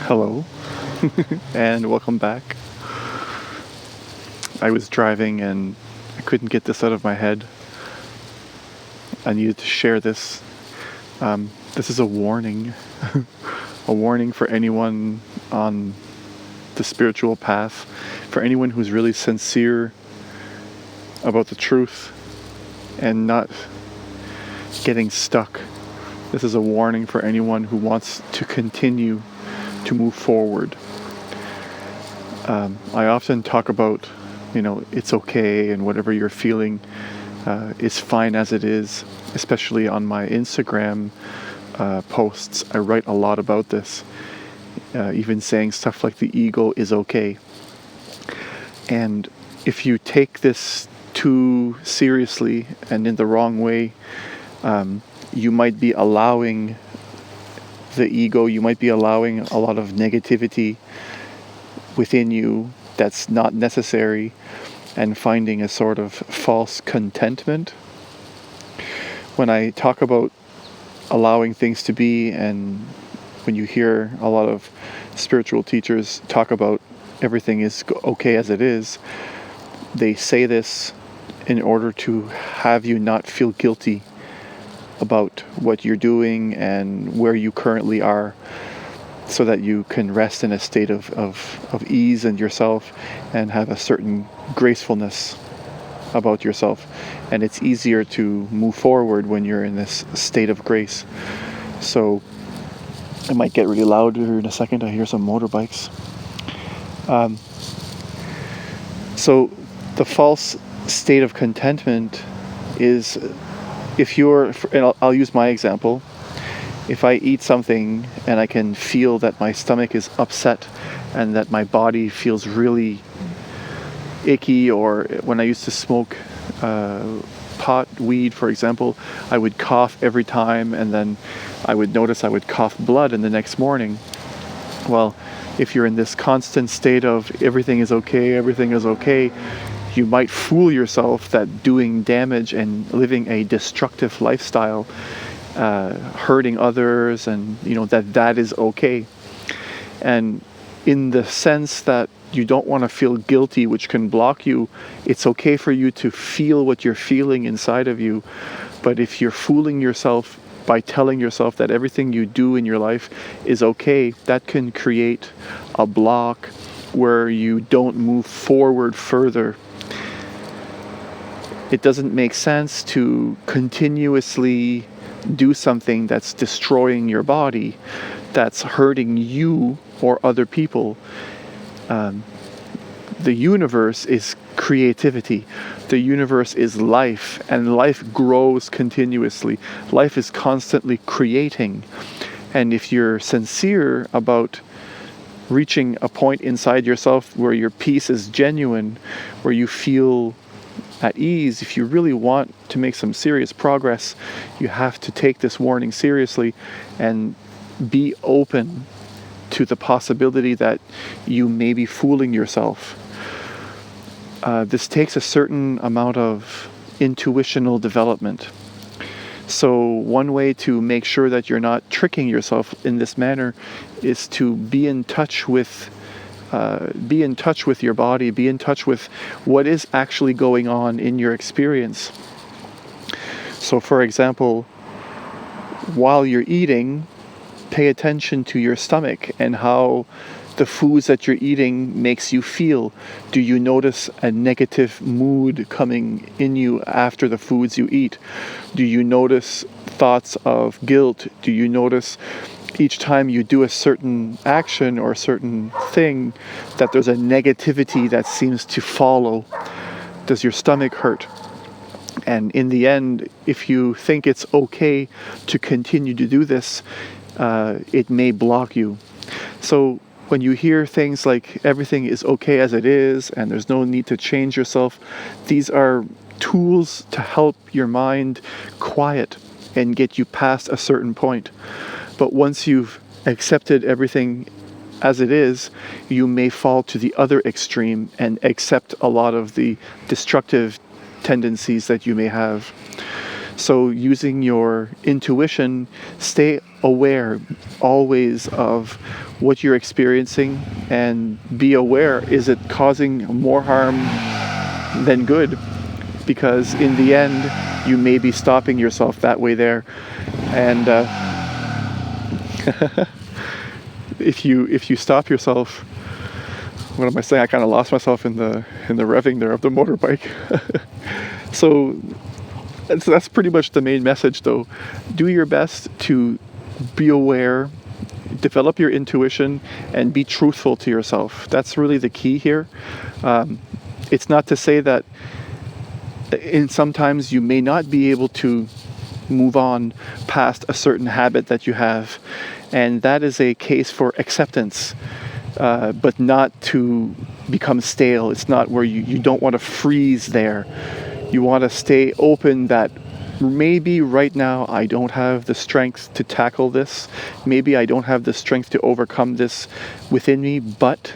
Hello, and welcome back. I was driving and I couldn't get this out of my head. I needed to share this. This is a warning, a warning for anyone on the spiritual path, for anyone who's really sincere about the truth and not getting stuck. This is a warning for anyone who wants to continue to move forward. I often talk about, it's okay and whatever you're feeling is fine as it is, especially on my Instagram posts. I write a lot about this, even saying stuff like the ego is okay. And if you take this too seriously and in the wrong way, you might be allowing the ego, you might be allowing a lot of negativity within you that's not necessary, and finding a sort of false contentment. When I talk about allowing things to be, and when you hear a lot of spiritual teachers talk about everything is okay as it is, they say this in order to have you not feel guilty about what you're doing and where you currently are, so that you can rest in a state of ease in yourself and have a certain gracefulness about yourself. And it's easier to move forward when you're in this state of grace. So it might get really loud here in a second. I hear some motorbikes. So the false state of contentment is, if you're, and I'll use my example, if I eat something and I can feel that my stomach is upset and that my body feels really icky, or when I used to smoke pot, weed, for example, I would cough every time, and then I would notice I would cough blood in the next morning. Well, if you're in this constant state of everything is okay, you might fool yourself that doing damage and living a destructive lifestyle, hurting others, and that is okay. And in the sense that you don't want to feel guilty, which can block you, it's okay for you to feel what you're feeling inside of you. But if you're fooling yourself by telling yourself that everything you do in your life is okay, that can create a block where you don't move forward further. It doesn't make sense to continuously do something that's destroying your body, that's hurting you or other people. The universe is creativity. The universe is life, and life grows continuously. Life is constantly creating. And if you're sincere about reaching a point inside yourself where your peace is genuine, where you feel at ease, if you really want to make some serious progress, you have to take this warning seriously and be open to the possibility that you may be fooling yourself. This takes a certain amount of intuitional development. So one way to make sure that you're not tricking yourself in this manner is to be in touch with your body, be in touch with what is actually going on in your experience. So for example, while you're eating, pay attention to your stomach and how the foods that you're eating makes you feel. Do you notice a negative mood coming in you after the foods you eat? Do you notice thoughts of guilt? Do you notice each time you do a certain action or a certain thing that there's a negativity that seems to follow? Does your stomach hurt? And in the end, if you think it's okay to continue to do this, it may block you. So when you hear things like everything is okay as it is and there's no need to change yourself, these are tools to help your mind quiet and get you past a certain point. But once you've accepted everything as it is, you may fall to the other extreme and accept a lot of the destructive tendencies that you may have. So using your intuition, stay aware always of what you're experiencing and be aware, is it causing more harm than good? Because in the end, you may be stopping yourself that way there. And if you stop yourself, what am I saying? I kind of lost myself in the revving there of the motorbike. So that's pretty much the main message, though. Do your best to be aware, develop your intuition, and be truthful to yourself. That's really the key here. It's not to say that sometimes you may not be able to move on past a certain habit that you have, and that is a case for acceptance, but not to become stale. It's not where you don't want to freeze there. You want to stay open that maybe right now I don't have the strength to tackle this. Maybe I don't have the strength to overcome this within me, but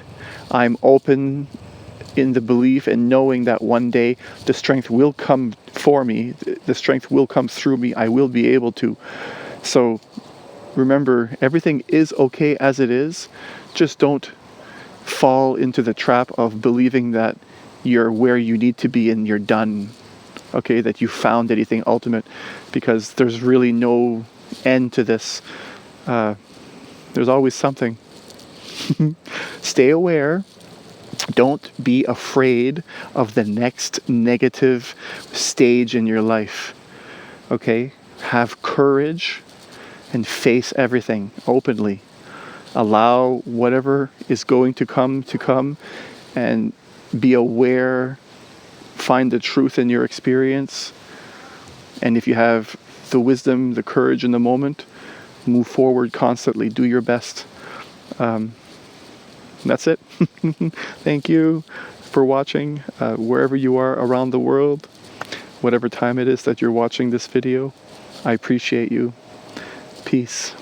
I'm open in the belief and knowing that one day the strength will come for me. The strength will come through me. I will be able to. So remember, everything is okay as it is. Just don't fall into the trap of believing that you're where you need to be and you're done. Okay, that you found anything ultimate, because there's really no end to this. There's always something. Stay aware. Don't be afraid of the next negative stage in your life. Okay? Have courage and face everything openly. Allow whatever is going to come, and be aware. Find the truth in your experience. And if you have the wisdom, the courage in the moment, move forward constantly. Do your best. That's it. Thank you for watching, wherever you are around the world, whatever time it is that you're watching this video. I appreciate you. Peace.